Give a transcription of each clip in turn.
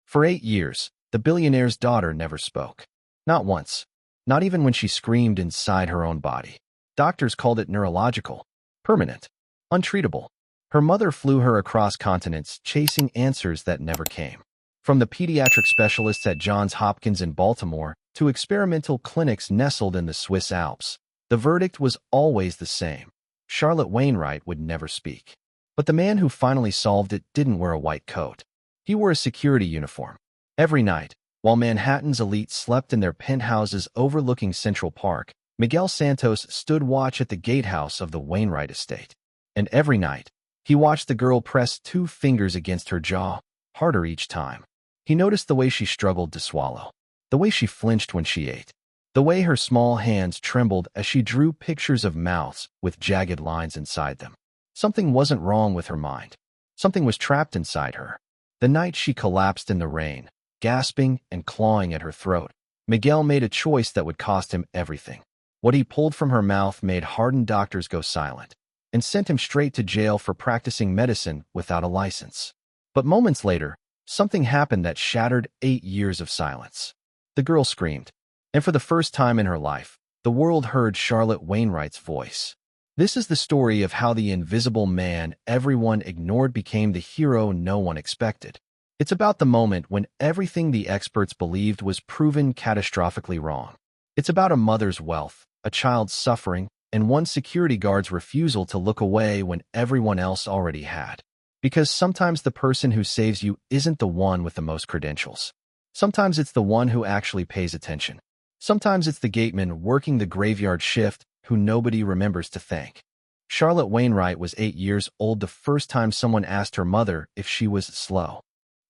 For 8 years, the billionaire's daughter never spoke. Not once. Not even when she screamed inside her own body. Doctors called it neurological, permanent, untreatable. Her mother flew her across continents, chasing answers that never came. From the pediatric specialists at Johns Hopkins in Baltimore to experimental clinics nestled in the Swiss Alps, the verdict was always the same. Charlotte Wainwright would never speak. But the man who finally solved it didn't wear a white coat. He wore a security uniform. Every night, while Manhattan's elite slept in their penthouses overlooking Central Park, Miguel Santos stood watch at the gatehouse of the Wainwright estate. And every night, he watched the girl press 2 fingers against her jaw, harder each time. He noticed the way she struggled to swallow, the way she flinched when she ate, the way her small hands trembled as she drew pictures of mouths with jagged lines inside them. Something wasn't wrong with her mind. Something was trapped inside her. The night she collapsed in the rain, gasping and clawing at her throat, Miguel made a choice that would cost him everything. What he pulled from her mouth made hardened doctors go silent and sent him straight to jail for practicing medicine without a license. But moments later, something happened that shattered 8 years of silence. The girl screamed, and for the first time in her life, the world heard Charlotte Wainwright's voice. This is the story of how the invisible man everyone ignored became the hero no one expected. It's about the moment when everything the experts believed was proven catastrophically wrong. It's about a mother's wealth, a child's suffering, and one security guard's refusal to look away when everyone else already had. Because sometimes the person who saves you isn't the one with the most credentials. Sometimes it's the one who actually pays attention. Sometimes it's the gateman working the graveyard shift who nobody remembers to thank. Charlotte Wainwright was 8 years old the first time someone asked her mother if she was slow.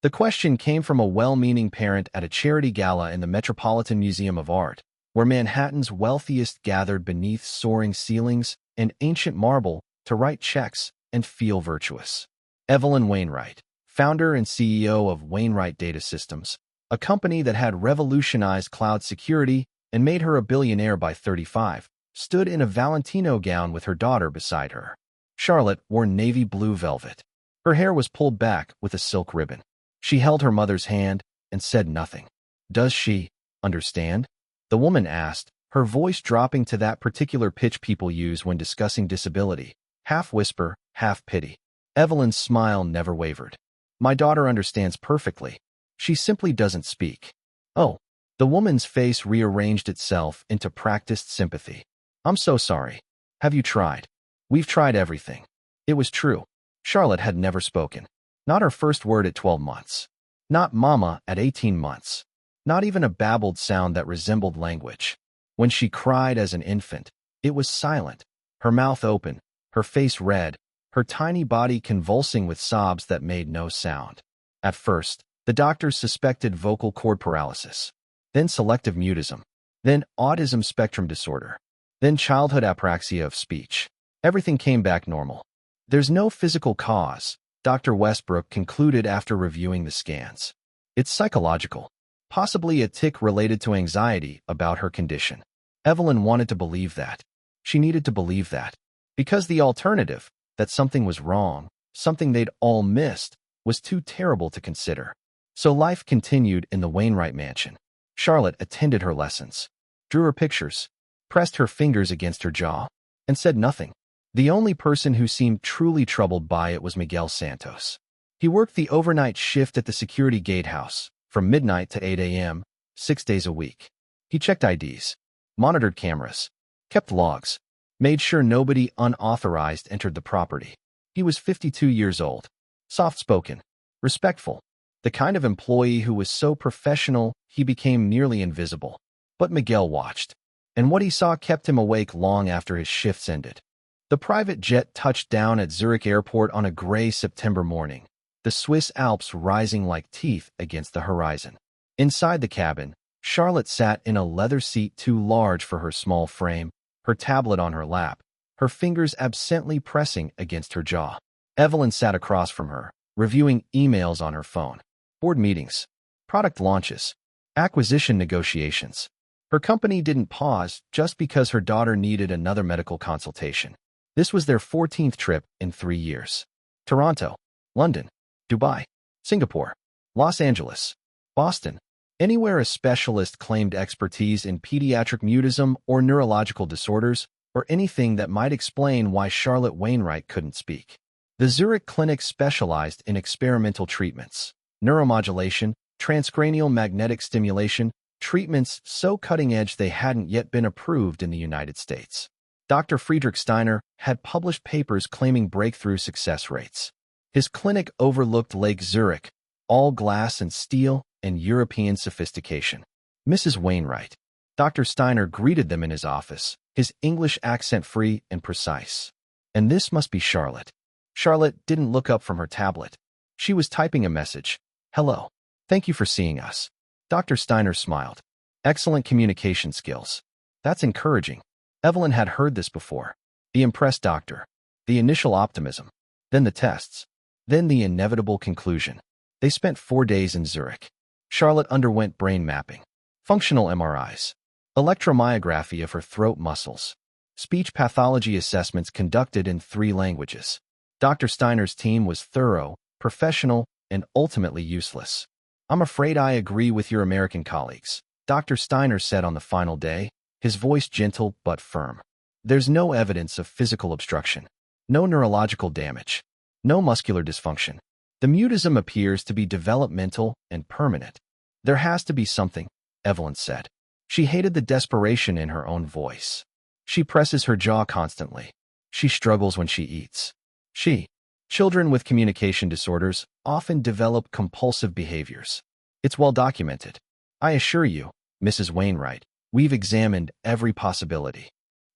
The question came from a well-meaning parent at a charity gala in the Metropolitan Museum of Art, where Manhattan's wealthiest gathered beneath soaring ceilings and ancient marble to write checks and feel virtuous. Evelyn Wainwright, founder and CEO of Wainwright Data Systems, a company that had revolutionized cloud security and made her a billionaire by 35, stood in a Valentino gown with her daughter beside her. Charlotte wore navy blue velvet. Her hair was pulled back with a silk ribbon. She held her mother's hand and said nothing. "Does she understand?" the woman asked, her voice dropping to that particular pitch people use when discussing disability, half whisper, half pity. Evelyn's smile never wavered. "My daughter understands perfectly. She simply doesn't speak." "Oh." The woman's face rearranged itself into practiced sympathy. "I'm so sorry. Have you tried?" "We've tried everything." It was true. Charlotte had never spoken. Not her first word at 12 months. Not mama at 18 months. Not even a babbled sound that resembled language. When she cried as an infant, it was silent, her mouth open, her face red, her tiny body convulsing with sobs that made no sound. At first, the doctors suspected vocal cord paralysis, then selective mutism, then autism spectrum disorder, then childhood apraxia of speech. Everything came back normal. "There's no physical cause," Dr. Westbrook concluded after reviewing the scans. "It's psychological, possibly a tic related to anxiety about her condition." Evelyn wanted to believe that. She needed to believe that. Because the alternative, that something was wrong, something they'd all missed, was too terrible to consider. So life continued in the Wainwright mansion. Charlotte attended her lessons, drew her pictures, pressed her fingers against her jaw, and said nothing. The only person who seemed truly troubled by it was Miguel Santos. He worked the overnight shift at the security gatehouse, from midnight to 8 a.m., 6 days a week. He checked IDs, monitored cameras, kept logs, made sure nobody unauthorized entered the property. He was 52 years old, soft-spoken, respectful, the kind of employee who was so professional he became nearly invisible. But Miguel watched, and what he saw kept him awake long after his shifts ended. The private jet touched down at Zurich Airport on a gray September morning, the Swiss Alps rising like teeth against the horizon. Inside the cabin, Charlotte sat in a leather seat too large for her small frame, her tablet on her lap, her fingers absently pressing against her jaw. Evelyn sat across from her, reviewing emails on her phone, board meetings, product launches, acquisition negotiations. Her company didn't pause just because her daughter needed another medical consultation. This was their 14th trip in 3 years. Toronto, London, Dubai, Singapore, Los Angeles. Boston. Anywhere a specialist claimed expertise in pediatric mutism or neurological disorders, or anything that might explain why Charlotte Wainwright couldn't speak. The Zurich clinic specialized in experimental treatments, neuromodulation, transcranial magnetic stimulation, treatments so cutting-edge they hadn't yet been approved in the United States. Dr. Friedrich Steiner had published papers claiming breakthrough success rates. His clinic overlooked Lake Zurich, all glass and steel and European sophistication. Mrs. Wainwright. Dr. Steiner greeted them in his office, his English accent free and precise. And this must be Charlotte. Charlotte didn't look up from her tablet. She was typing a message. Hello. Thank you for seeing us. Dr. Steiner smiled. Excellent communication skills. That's encouraging. Evelyn had heard this before. The impressed doctor. The initial optimism. Then the tests. Then the inevitable conclusion. They spent 4 days in Zurich. Charlotte underwent brain mapping, functional MRIs, electromyography of her throat muscles, speech pathology assessments conducted in 3 languages. Dr. Steiner's team was thorough, professional, and ultimately useless. I'm afraid I agree with your American colleagues, Dr. Steiner said on the final day, his voice gentle but firm. There's no evidence of physical obstruction, no neurological damage, no muscular dysfunction. The mutism appears to be developmental and permanent. There has to be something, Evelyn said. She hated the desperation in her own voice. She presses her jaw constantly. She struggles when she eats. Children with communication disorders often develop compulsive behaviors. It's well documented. I assure you, Mrs. Wainwright, we've examined every possibility.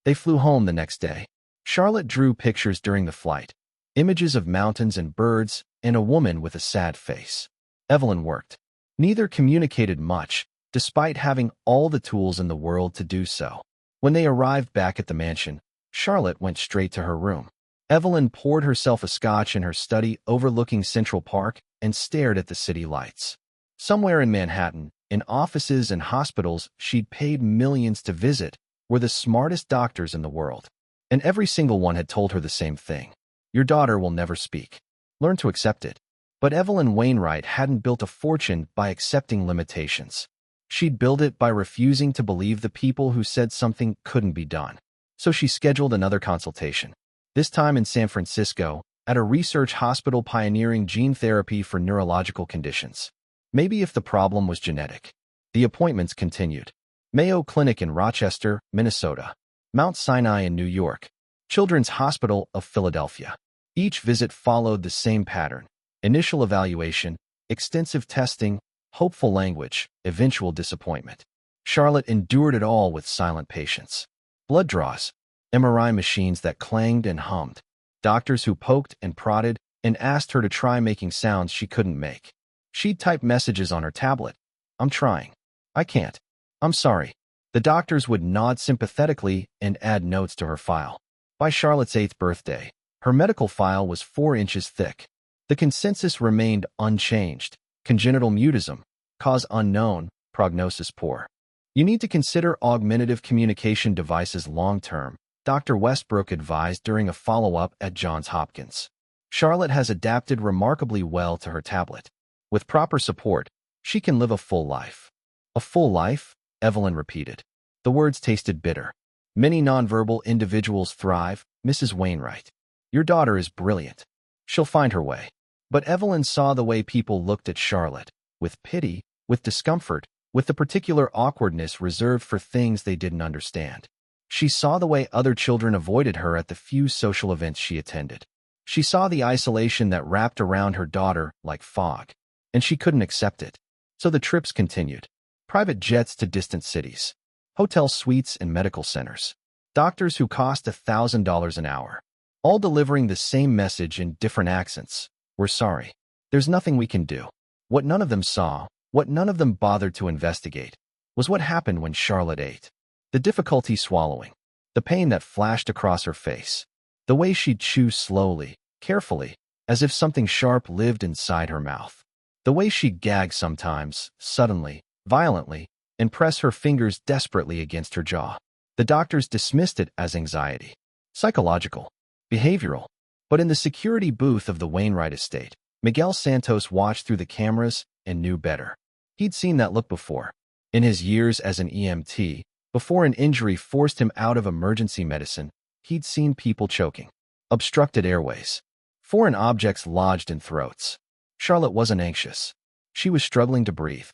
They flew home the next day. Charlotte drew pictures during the flight, images of mountains and birds, and a woman with a sad face. Evelyn worked. Neither communicated much, despite having all the tools in the world to do so. When they arrived back at the mansion, Charlotte went straight to her room. Evelyn poured herself a scotch in her study overlooking Central Park and stared at the city lights. Somewhere in Manhattan, in offices and hospitals she'd paid millions to visit, were the smartest doctors in the world. And every single one had told her the same thing. Your daughter will never speak. Learn to accept it. But Evelyn Wainwright hadn't built a fortune by accepting limitations. She'd built it by refusing to believe the people who said something couldn't be done. So she scheduled another consultation. This time in San Francisco, at a research hospital pioneering gene therapy for neurological conditions. Maybe if the problem was genetic. The appointments continued. Mayo Clinic in Rochester, Minnesota. Mount Sinai in New York. Children's Hospital of Philadelphia. Each visit followed the same pattern. Initial evaluation, extensive testing, hopeful language, eventual disappointment. Charlotte endured it all with silent patience. Blood draws, MRI machines that clanged and hummed, doctors who poked and prodded and asked her to try making sounds she couldn't make. She'd type messages on her tablet. I'm trying. I can't. I'm sorry. The doctors would nod sympathetically and add notes to her file. By Charlotte's 8th birthday, her medical file was 4 inches thick. The consensus remained unchanged. Congenital mutism, cause unknown, prognosis poor. You need to consider augmentative communication devices long-term, Dr. Westbrook advised during a follow-up at Johns Hopkins. Charlotte has adapted remarkably well to her tablet. With proper support, she can live a full life. A full life? Evelyn repeated. The words tasted bitter. Many nonverbal individuals thrive, Mrs. Wainwright. Your daughter is brilliant. She'll find her way. But Evelyn saw the way people looked at Charlotte, with pity, with discomfort, with the particular awkwardness reserved for things they didn't understand. She saw the way other children avoided her at the few social events she attended. She saw the isolation that wrapped around her daughter like fog, and she couldn't accept it. So the trips continued. Private jets to distant cities, hotel suites and medical centers, doctors who cost $1,000 an hour, all delivering the same message in different accents. We're sorry. There's nothing we can do. What none of them saw, what none of them bothered to investigate, was what happened when Charlotte ate. The difficulty swallowing, the pain that flashed across her face, the way she'd chew slowly, carefully, as if something sharp lived inside her mouth, the way she'd gag sometimes, suddenly, violently, and press her fingers desperately against her jaw. The doctors dismissed it as anxiety, psychological, behavioral. But in the security booth of the Wainwright estate, Miguel Santos watched through the cameras and knew better. He'd seen that look before. In his years as an EMT, before an injury forced him out of emergency medicine, he'd seen people choking, obstructed airways, foreign objects lodged in throats. Charlotte wasn't anxious. She was struggling to breathe.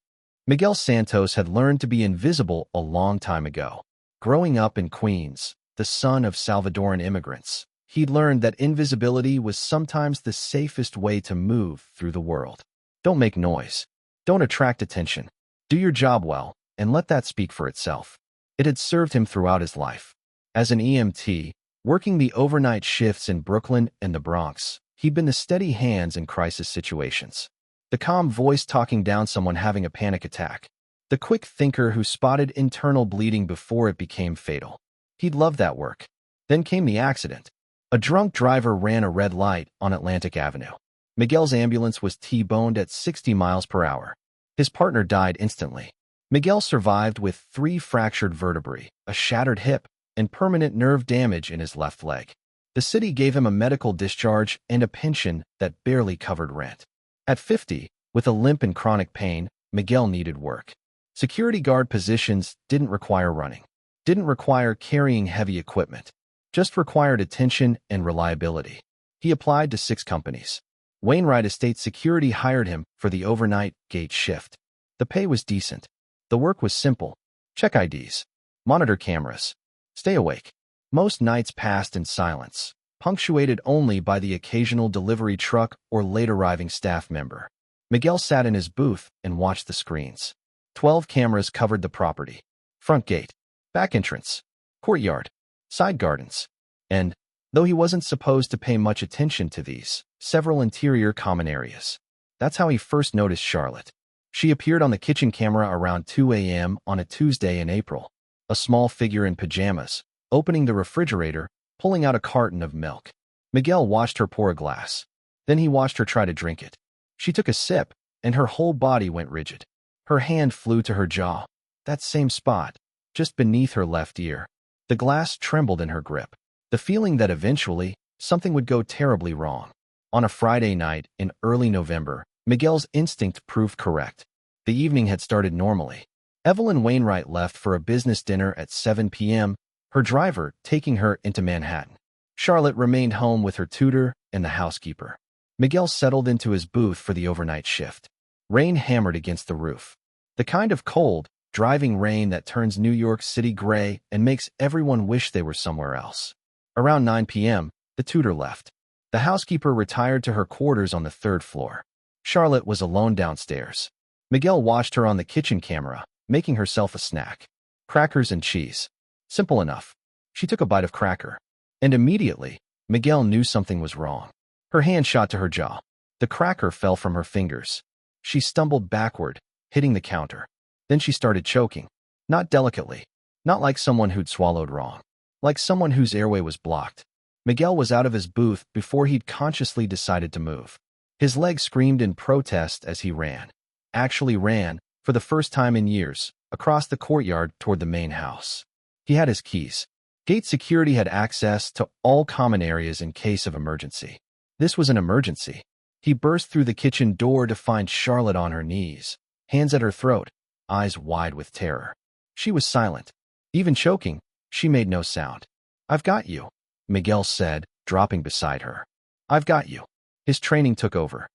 Miguel Santos had learned to be invisible a long time ago. Growing up in Queens, the son of Salvadoran immigrants, he'd learned that invisibility was sometimes the safest way to move through the world. Don't make noise. Don't attract attention. Do your job well, and let that speak for itself. It had served him throughout his life. As an EMT, working the overnight shifts in Brooklyn and the Bronx, he'd been the steady hands in crisis situations. The calm voice talking down someone having a panic attack. The quick thinker who spotted internal bleeding before it became fatal. He'd loved that work. Then came the accident. A drunk driver ran a red light on Atlantic Avenue. Miguel's ambulance was T-boned at 60 miles per hour. His partner died instantly. Miguel survived with 3 fractured vertebrae, a shattered hip, and permanent nerve damage in his left leg. The city gave him a medical discharge and a pension that barely covered rent. At 50, with a limp and chronic pain, Miguel needed work. Security guard positions didn't require running, didn't require carrying heavy equipment, just required attention and reliability. He applied to 6 companies. Wainwright Estate Security hired him for the overnight gate shift. The pay was decent. The work was simple. Check IDs. Monitor cameras. Stay awake. Most nights passed in silence, punctuated only by the occasional delivery truck or late-arriving staff member. Miguel sat in his booth and watched the screens. 12 cameras covered the property. Front gate, back entrance, courtyard, side gardens. And, though he wasn't supposed to pay much attention to these, several interior common areas. That's how he first noticed Charlotte. She appeared on the kitchen camera around 2 a.m. on a Tuesday in April, a small figure in pajamas, opening the refrigerator, pulling out a carton of milk. Miguel watched her pour a glass. Then he watched her try to drink it. She took a sip, and her whole body went rigid. Her hand flew to her jaw, that same spot, just beneath her left ear. The glass trembled in her grip, the feeling that eventually something would go terribly wrong. On a Friday night in early November, Miguel's instinct proved correct. The evening had started normally. Evelyn Wainwright left for a business dinner at 7 p.m., her driver taking her into Manhattan. Charlotte remained home with her tutor and the housekeeper. Miguel settled into his booth for the overnight shift. Rain hammered against the roof. The kind of cold, driving rain that turns New York City gray and makes everyone wish they were somewhere else. Around 9 p.m., the tutor left. The housekeeper retired to her quarters on the 3rd floor. Charlotte was alone downstairs. Miguel watched her on the kitchen camera, making herself a snack. Crackers and cheese. Simple enough. She took a bite of cracker. And immediately, Miguel knew something was wrong. Her hand shot to her jaw. The cracker fell from her fingers. She stumbled backward, hitting the counter. Then she started choking. Not delicately. Not like someone who'd swallowed wrong. Like someone whose airway was blocked. Miguel was out of his booth before he'd consciously decided to move. His legs screamed in protest as he ran. Actually ran, for the first time in years, across the courtyard toward the main house. He had his keys. Gate security had access to all common areas in case of emergency. This was an emergency. He burst through the kitchen door to find Charlotte on her knees, hands at her throat, eyes wide with terror. She was silent. Even choking, she made no sound. "I've got you," Miguel said, dropping beside her. "I've got you." His training took over.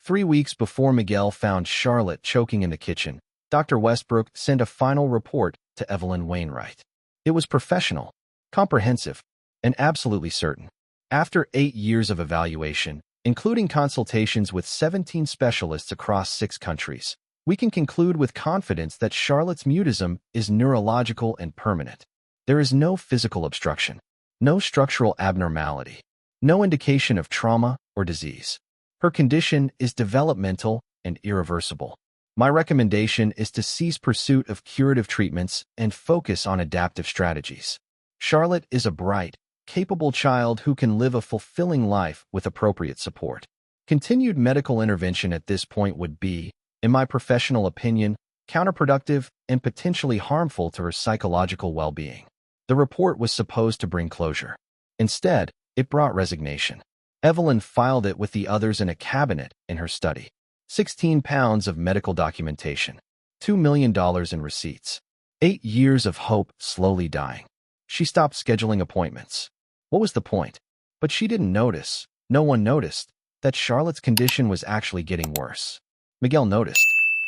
3 weeks before Miguel found Charlotte choking in the kitchen, Dr. Westbrook sent a final report to Evelyn Wainwright. It was professional, comprehensive, and absolutely certain. After 8 years of evaluation, including consultations with 17 specialists across 6 countries, we can conclude with confidence that Charlotte's mutism is neurological and permanent. There is no physical obstruction, no structural abnormality, no indication of trauma or disease. Her condition is developmental and irreversible. My recommendation is to cease pursuit of curative treatments and focus on adaptive strategies. Charlotte is a bright, capable child who can live a fulfilling life with appropriate support. Continued medical intervention at this point would be, in my professional opinion, counterproductive and potentially harmful to her psychological well-being. The report was supposed to bring closure. Instead, it brought resignation. Evelyn filed it with the others in a cabinet in her study. 16 pounds of medical documentation. $2 million in receipts. 8 years of hope slowly dying. She stopped scheduling appointments. What was the point? But she didn't notice, no one noticed, that Charlotte's condition was actually getting worse. Miguel noticed.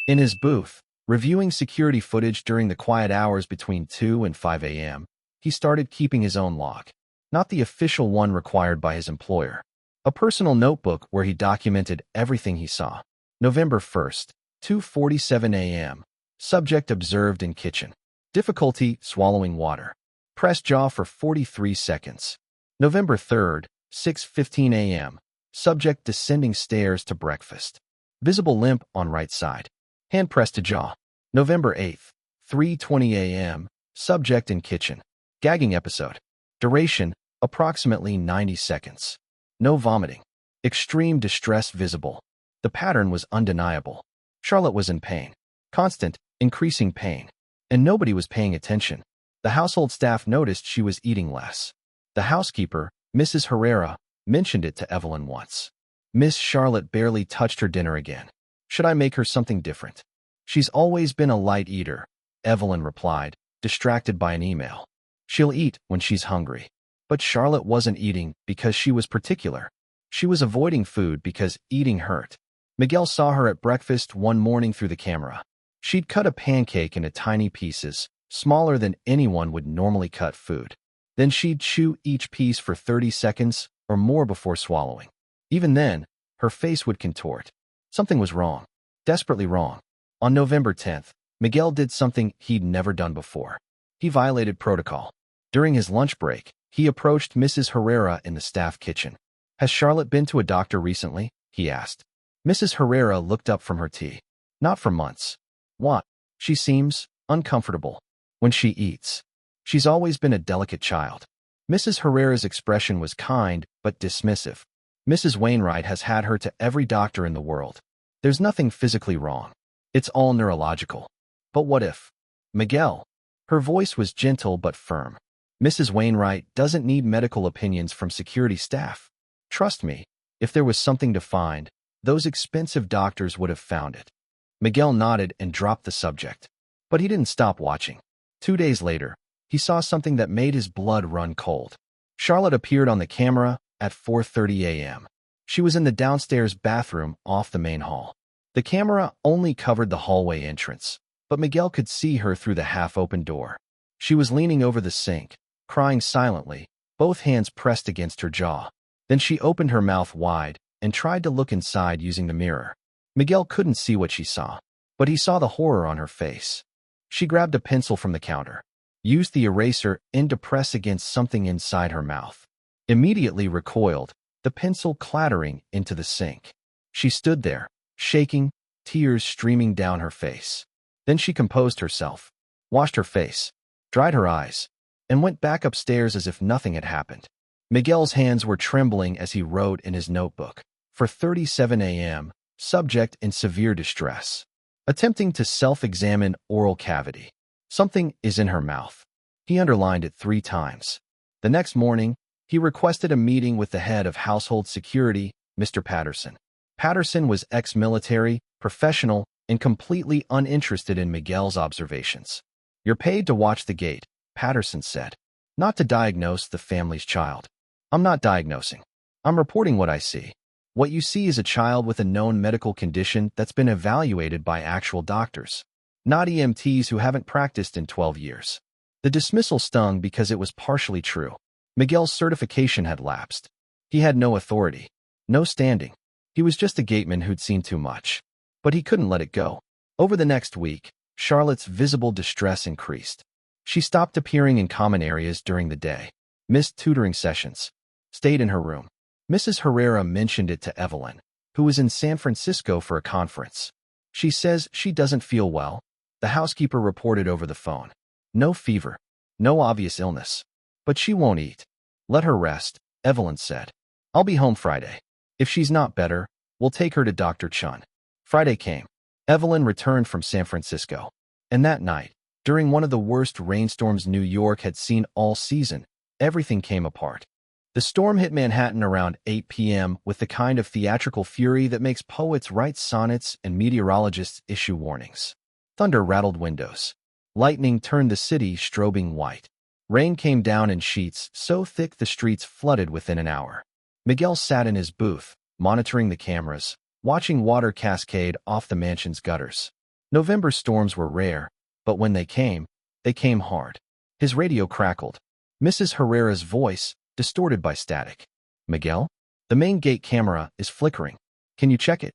In his booth, reviewing security footage during the quiet hours between 2 and 5 a.m., he started keeping his own log. Not the official one required by his employer. A personal notebook where he documented everything he saw. November 1st, 2:47 a.m. Subject observed in kitchen. Difficulty swallowing water. Press jaw for 43 seconds. November 3rd, 6:15 a.m. Subject descending stairs to breakfast. Visible limp on right side. Hand pressed to jaw. November 8th, 3:20 a.m. Subject in kitchen. Gagging episode. Duration, approximately 90 seconds. No vomiting. Extreme distress visible. The pattern was undeniable. Charlotte was in pain. Constant, increasing pain. And nobody was paying attention. The household staff noticed she was eating less. The housekeeper, Mrs. Herrera, mentioned it to Evelyn once. Miss Charlotte barely touched her dinner again. Should I make her something different? She's always been a light eater, Evelyn replied, distracted by an email. She'll eat when she's hungry. But Charlotte wasn't eating because she was particular. She was avoiding food because eating hurt. Miguel saw her at breakfast one morning through the camera. She'd cut a pancake into tiny pieces, smaller than anyone would normally cut food. Then she'd chew each piece for 30 seconds or more before swallowing. Even then, her face would contort. Something was wrong. Desperately wrong. On November 10th, Miguel did something he'd never done before. He violated protocol. During his lunch break, he approached Mrs. Herrera in the staff kitchen. Has Charlotte been to a doctor recently? He asked. Mrs. Herrera looked up from her tea. Not for months. What? She seems uncomfortable when she eats. She's always been a delicate child. Mrs. Herrera's expression was kind but dismissive. Mrs. Wainwright has had her to every doctor in the world. There's nothing physically wrong. It's all neurological. But what if? Miguel. Her voice was gentle but firm. Mrs. Wainwright doesn't need medical opinions from security staff. Trust me, if there was something to find, those expensive doctors would have found it. Miguel nodded and dropped the subject. But he didn't stop watching. 2 days later, he saw something that made his blood run cold. Charlotte appeared on the camera at 4:30 a.m. She was in the downstairs bathroom off the main hall. The camera only covered the hallway entrance, but Miguel could see her through the half-open door. She was leaning over the sink, crying silently, both hands pressed against her jaw. Then she opened her mouth wide and tried to look inside using the mirror. Miguel couldn't see what she saw, but he saw the horror on her face. She grabbed a pencil from the counter, used the eraser and to press against something inside her mouth. Immediately recoiled, the pencil clattering into the sink. She stood there, shaking, tears streaming down her face. Then she composed herself, washed her face, dried her eyes, and went back upstairs as if nothing had happened. Miguel's hands were trembling as he wrote in his notebook. 4:37 a.m., subject in severe distress. Attempting to self-examine oral cavity. Something is in her mouth. He underlined it 3 times. The next morning, he requested a meeting with the head of household security, Mr. Patterson. Patterson was ex-military, professional, and completely uninterested in Miguel's observations. You're paid to watch the gate, Patterson said, not to diagnose the family's child. I'm not diagnosing. I'm reporting what I see. What you see is a child with a known medical condition that's been evaluated by actual doctors, not EMTs who haven't practiced in 12 years. The dismissal stung because it was partially true. Miguel's certification had lapsed. He had no authority, no standing. He was just a gateman who'd seen too much. But he couldn't let it go. Over the next week, Charlotte's visible distress increased. She stopped appearing in common areas during the day, missed tutoring sessions, stayed in her room. Mrs. Herrera mentioned it to Evelyn, who was in San Francisco for a conference. She says she doesn't feel well, the housekeeper reported over the phone. No fever, no obvious illness. But she won't eat. Let her rest, Evelyn said. I'll be home Friday. If she's not better, we'll take her to Dr. Chun. Friday came. Evelyn returned from San Francisco. And that night, during one of the worst rainstorms New York had seen all season, everything came apart. The storm hit Manhattan around 8 p.m. with the kind of theatrical fury that makes poets write sonnets and meteorologists issue warnings. Thunder rattled windows. Lightning turned the city strobing white. Rain came down in sheets so thick the streets flooded within an hour. Miguel sat in his booth, monitoring the cameras, watching water cascade off the mansion's gutters. November storms were rare, but when they came hard. His radio crackled. Mrs. Herrera's voice, distorted by static. "Miguel? The main gate camera is flickering. Can you check it?"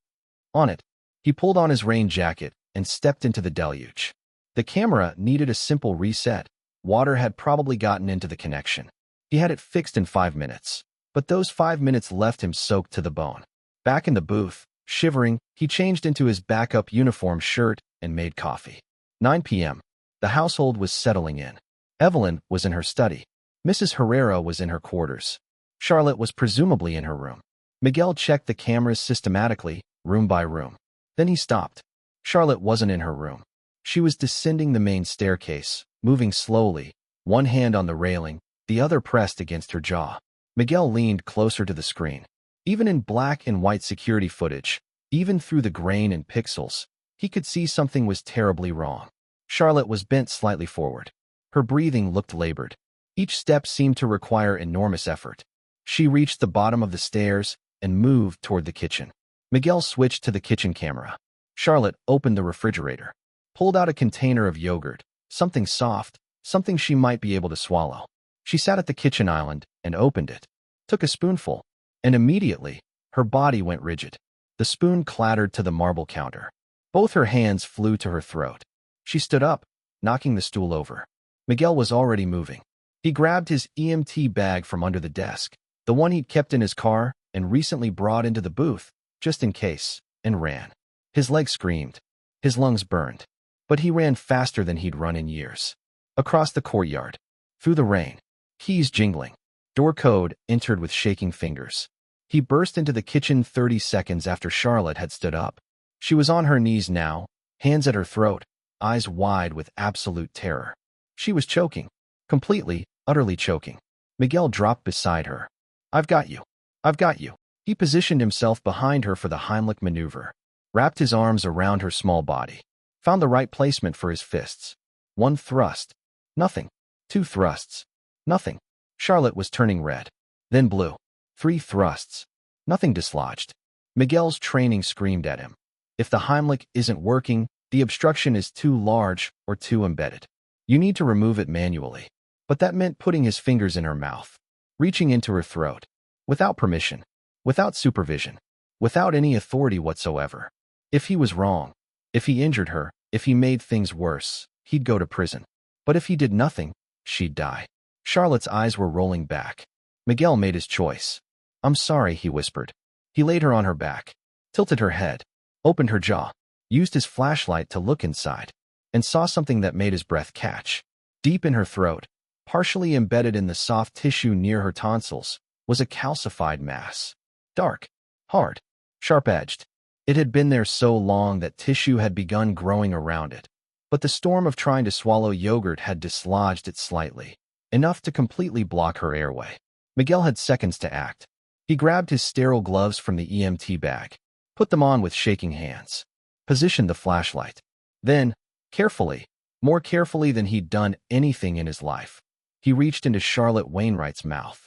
On it. He pulled on his rain jacket and stepped into the deluge. The camera needed a simple reset. Water had probably gotten into the connection. He had it fixed in 5 minutes, but those 5 minutes left him soaked to the bone. Back in the booth, shivering, he changed into his backup uniform shirt and made coffee. 9 p.m. The household was settling in. Evelyn was in her study. Mrs. Herrera was in her quarters. Charlotte was presumably in her room. Miguel checked the cameras systematically, room by room. Then he stopped. Charlotte wasn't in her room. She was descending the main staircase, moving slowly, one hand on the railing, the other pressed against her jaw. Miguel leaned closer to the screen. Even in black and white security footage, even through the grain and pixels, he could see something was terribly wrong. Charlotte was bent slightly forward. Her breathing looked labored. Each step seemed to require enormous effort. She reached the bottom of the stairs and moved toward the kitchen. Miguel switched to the kitchen camera. Charlotte opened the refrigerator, pulled out a container of yogurt, something soft, something she might be able to swallow. She sat at the kitchen island and opened it, took a spoonful, and immediately, her body went rigid. The spoon clattered to the marble counter. Both her hands flew to her throat. She stood up, knocking the stool over. Miguel was already moving. He grabbed his EMT bag from under the desk, the one he'd kept in his car and recently brought into the booth, just in case, and ran. His legs screamed. His lungs burned. But he ran faster than he'd run in years. Across the courtyard. Through the rain. Keys jingling. Door code entered with shaking fingers. He burst into the kitchen 30 seconds after Charlotte had stood up. She was on her knees now, hands at her throat, eyes wide with absolute terror. She was choking. Completely, utterly choking. Miguel dropped beside her. "I've got you. I've got you." He positioned himself behind her for the Heimlich maneuver, wrapped his arms around her small body, found the right placement for his fists. One thrust. Nothing. Two thrusts. Nothing. Charlotte was turning red. Then blue. 3 thrusts. Nothing dislodged. Miguel's training screamed at him. If the Heimlich isn't working, the obstruction is too large or too embedded. You need to remove it manually. But that meant putting his fingers in her mouth, reaching into her throat, without permission, without supervision, without any authority whatsoever. If he was wrong, if he injured her, if he made things worse, he'd go to prison. But if he did nothing, she'd die. Charlotte's eyes were rolling back. Miguel made his choice. "I'm sorry," he whispered. He laid her on her back, tilted her head, opened her jaw, used his flashlight to look inside, and saw something that made his breath catch. Deep in her throat, partially embedded in the soft tissue near her tonsils, was a calcified mass. Dark, hard, sharp-edged. It had been there so long that tissue had begun growing around it. But the storm of trying to swallow yogurt had dislodged it slightly, enough to completely block her airway. Miguel had seconds to act. He grabbed his sterile gloves from the EMT bag, put them on with shaking hands, positioned the flashlight. Then, carefully, more carefully than he'd done anything in his life, he reached into Charlotte Wainwright's mouth.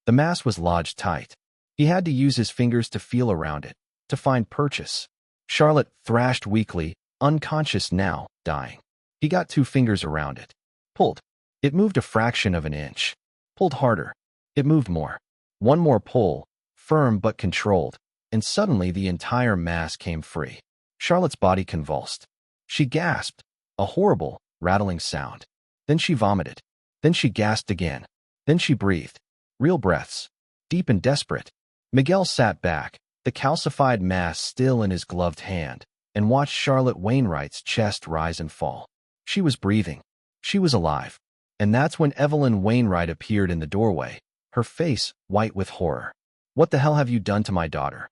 The mass was lodged tight. He had to use his fingers to feel around it, to find purchase. Charlotte thrashed weakly, unconscious now, dying. He got 2 fingers around it. Pulled. It moved a fraction of an inch. Pulled harder. It moved more. One more pull, firm but controlled, and suddenly the entire mass came free. Charlotte's body convulsed. She gasped, a horrible, rattling sound. Then she vomited. Then she gasped again. Then she breathed. Real breaths. Deep and desperate. Miguel sat back, the calcified mass still in his gloved hand, and watched Charlotte Wainwright's chest rise and fall. She was breathing. She was alive. And that's when Evelyn Wainwright appeared in the doorway, her face white with horror. "What the hell have you done to my daughter?"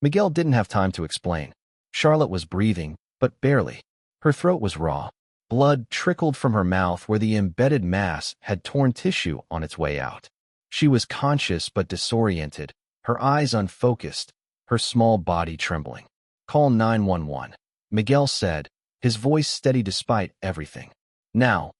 Miguel didn't have time to explain. Charlotte was breathing, but barely. Her throat was raw. Blood trickled from her mouth where the embedded mass had torn tissue on its way out. She was conscious but disoriented, her eyes unfocused, her small body trembling. "Call 911. Miguel said, his voice steady despite everything. Now,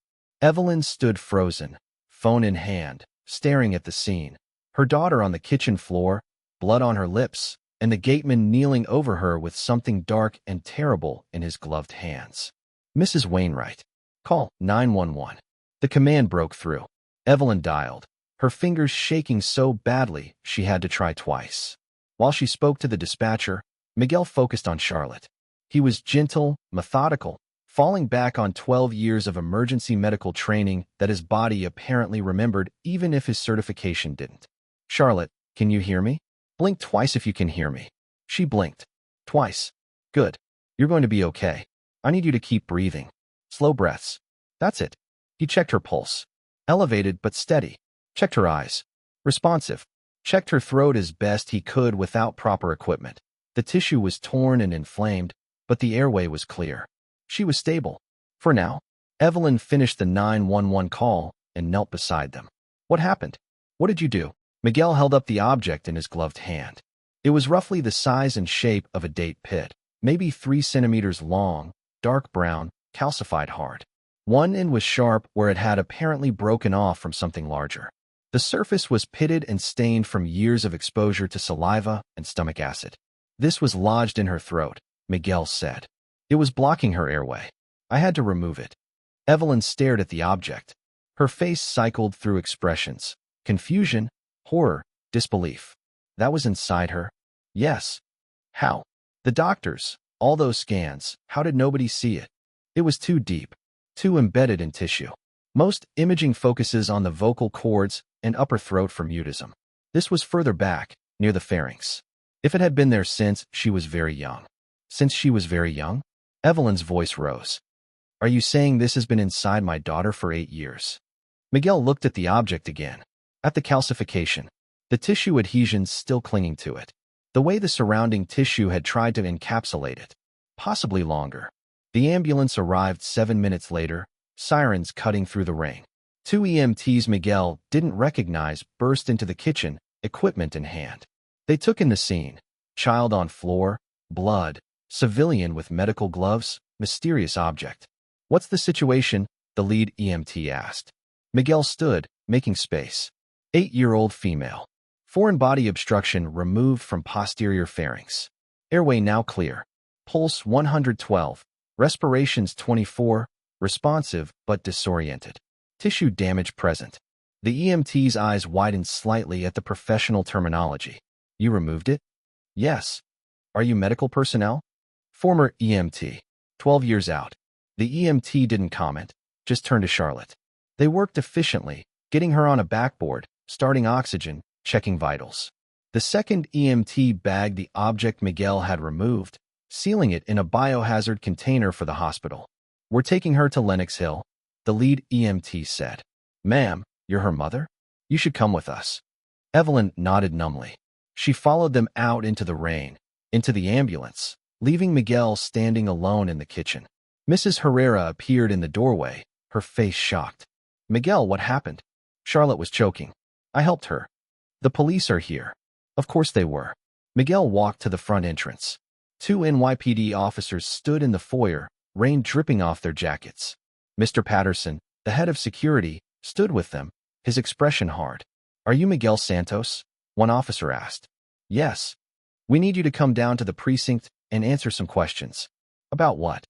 Evelyn stood frozen, phone in hand, staring at the scene. Her daughter on the kitchen floor, blood on her lips, and the gateman kneeling over her with something dark and terrible in his gloved hands. Mrs. Wainwright, call 911. The command broke through. Evelyn dialed, her fingers shaking so badly she had to try twice. While she spoke to the dispatcher, Miguel focused on Charlotte. He was gentle, methodical, falling back on 12 years of emergency medical training that his body apparently remembered even if his certification didn't. Charlotte, can you hear me? Blink twice if you can hear me. She blinked. Twice. Good. You're going to be okay. I need you to keep breathing. Slow breaths. That's it. He checked her pulse. Elevated but steady. Checked her eyes. Responsive. Checked her throat as best he could without proper equipment. The tissue was torn and inflamed, but the airway was clear. She was stable. For now. Evelyn finished the 911 call and knelt beside them. What happened? What did you do? Miguel held up the object in his gloved hand. It was roughly the size and shape of a date pit, maybe 3 centimeters long, dark brown, calcified hard. One end was sharp where it had apparently broken off from something larger. The surface was pitted and stained from years of exposure to saliva and stomach acid. This was lodged in her throat, Miguel said. It was blocking her airway. I had to remove it. Evelyn stared at the object. Her face cycled through expressions. Confusion, horror, disbelief. That was inside her? Yes. How? The doctors, all those scans, how did nobody see it? It was too deep, too embedded in tissue. Most imaging focuses on the vocal cords and upper throat for mutism. This was further back, near the pharynx. If it had been there since she was very young. Since she was very young? Evelyn's voice rose. Are you saying this has been inside my daughter for 8 years? Miguel looked at the object again. At the calcification. The tissue adhesions still clinging to it. The way the surrounding tissue had tried to encapsulate it. Possibly longer. The ambulance arrived 7 minutes later, sirens cutting through the rain. 2 EMTs Miguel didn't recognize burst into the kitchen, equipment in hand. They took in the scene. Child on floor, blood, civilian with medical gloves, mysterious object. What's the situation? The lead EMT asked. Miguel stood, making space. 8-year-old female. Foreign body obstruction removed from posterior pharynx. Airway now clear. Pulse 112. Respirations 24. Responsive but disoriented. Tissue damage present. The EMT's eyes widened slightly at the professional terminology. You removed it? Yes. Are you medical personnel? Former EMT. 12 years out. The EMT didn't comment, just turned to Charlotte. They worked efficiently, getting her on a backboard, starting oxygen, checking vitals. The second EMT bagged the object Miguel had removed, sealing it in a biohazard container for the hospital. We're taking her to Lenox Hill, the lead EMT said. Ma'am, you're her mother? You should come with us. Evelyn nodded numbly. She followed them out into the rain, into the ambulance, leaving Miguel standing alone in the kitchen. Mrs. Herrera appeared in the doorway, her face shocked. Miguel, what happened? Charlotte was choking. I helped her. The police are here. Of course they were. Miguel walked to the front entrance. 2 NYPD officers stood in the foyer, rain dripping off their jackets. Mr. Patterson, the head of security, stood with them, his expression hard. Are you Miguel Santos? One officer asked. Yes. We need you to come down to the precinct and answer some questions. About what?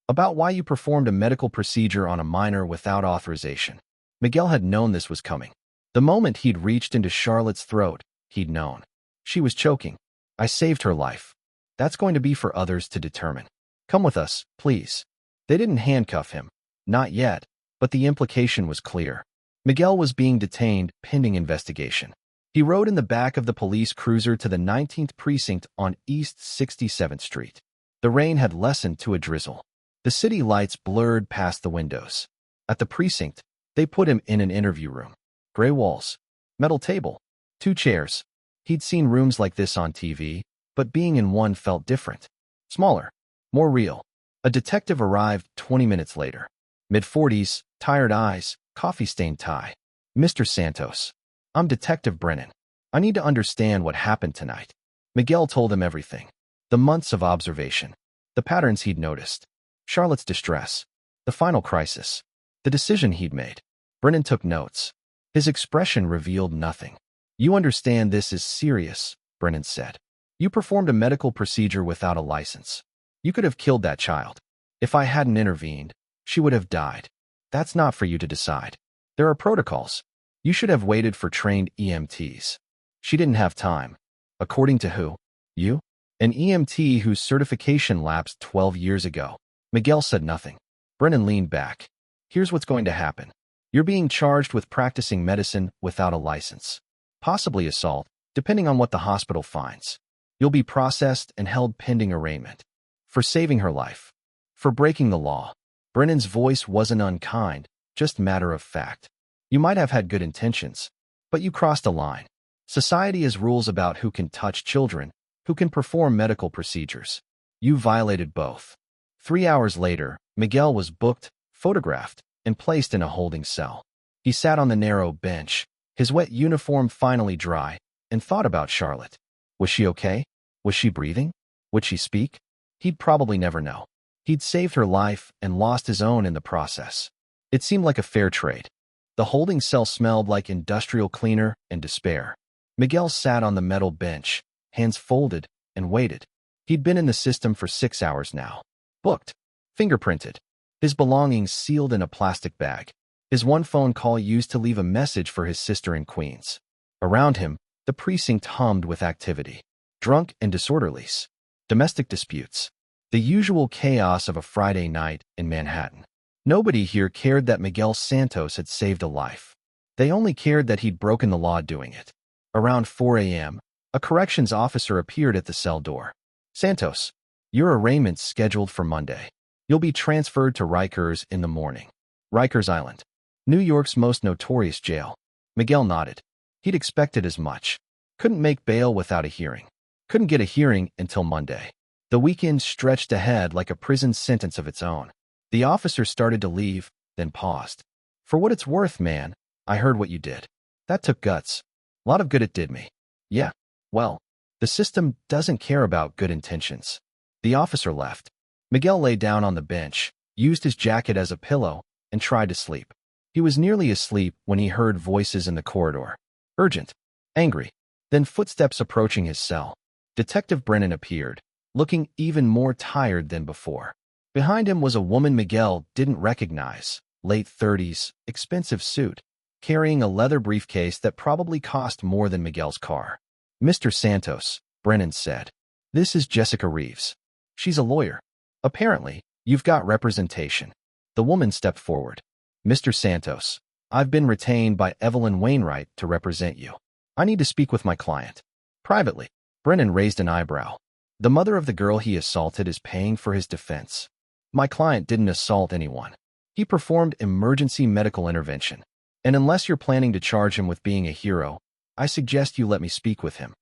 About why you performed a medical procedure on a minor without authorization. Miguel had known this was coming. The moment he'd reached into Charlotte's throat, he'd known. She was choking. I saved her life. That's going to be for others to determine. Come with us, please. They didn't handcuff him. Not yet, but the implication was clear. Miguel was being detained pending investigation. He rode in the back of the police cruiser to the 19th precinct on East 67th Street. The rain had lessened to a drizzle. The city lights blurred past the windows. At the precinct, they put him in an interview room. Gray walls, metal table, 2 chairs. He'd seen rooms like this on TV, but being in one felt different. Smaller, more real. A detective arrived 20 minutes later. Mid-40s, tired eyes, coffee-stained tie. Mr. Santos. I'm Detective Brennan. I need to understand what happened tonight. Miguel told him everything. The months of observation. The patterns he'd noticed. Charlotte's distress. The final crisis. The decision he'd made. Brennan took notes. His expression revealed nothing. You understand this is serious, Brennan said. You performed a medical procedure without a license. You could have killed that child. If I hadn't intervened, she would have died. That's not for you to decide. There are protocols. You should have waited for trained EMTs. She didn't have time. According to who? You? An EMT whose certification lapsed 12 years ago. Miguel said nothing. Brennan leaned back. Here's what's going to happen. You're being charged with practicing medicine without a license. Possibly assault, depending on what the hospital finds. You'll be processed and held pending arraignment. For saving her life. For breaking the law. Brennan's voice wasn't unkind, just matter of fact. You might have had good intentions, but you crossed a line. Society has rules about who can touch children, who can perform medical procedures. You violated both. 3 hours later, Miguel was booked, photographed, and placed in a holding cell. He sat on the narrow bench, his wet uniform finally dry, and thought about Charlotte. Was she okay? Was she breathing? Would she speak? He'd probably never know. He'd saved her life and lost his own in the process. It seemed like a fair trade. The holding cell smelled like industrial cleaner and despair. Miguel sat on the metal bench, hands folded, and waited. He'd been in the system for 6 hours now. Booked. Fingerprinted. His belongings sealed in a plastic bag. His one phone call used to leave a message for his sister in Queens. Around him, the precinct hummed with activity. Drunk and disorderlies. Domestic disputes. The usual chaos of a Friday night in Manhattan. Nobody here cared that Miguel Santos had saved a life. They only cared that he'd broken the law doing it. Around 4 a.m., a corrections officer appeared at the cell door. Santos, your arraignment's scheduled for Monday. You'll be transferred to Rikers in the morning. Rikers Island. New York's most notorious jail. Miguel nodded. He'd expected as much. Couldn't make bail without a hearing. Couldn't get a hearing until Monday. The weekend stretched ahead like a prison sentence of its own. The officer started to leave, then paused. For what it's worth, man, I heard what you did. That took guts. A lot of good it did me. Yeah, well, the system doesn't care about good intentions. The officer left. Miguel lay down on the bench, used his jacket as a pillow, and tried to sleep. He was nearly asleep when he heard voices in the corridor. Urgent. Angry. Then footsteps approaching his cell. Detective Brennan appeared, looking even more tired than before. Behind him was a woman Miguel didn't recognize, late 30s, expensive suit, carrying a leather briefcase that probably cost more than Miguel's car. Mr. Santos, Brennan said. This is Jessica Reeves. She's a lawyer. Apparently, you've got representation. The woman stepped forward. Mr. Santos, I've been retained by Evelyn Wainwright to represent you. I need to speak with my client. Privately. Brennan raised an eyebrow. The mother of the girl he assaulted is paying for his defense. My client didn't assault anyone. He performed emergency medical intervention. And unless you're planning to charge him with being a hero, I suggest you let me speak with him.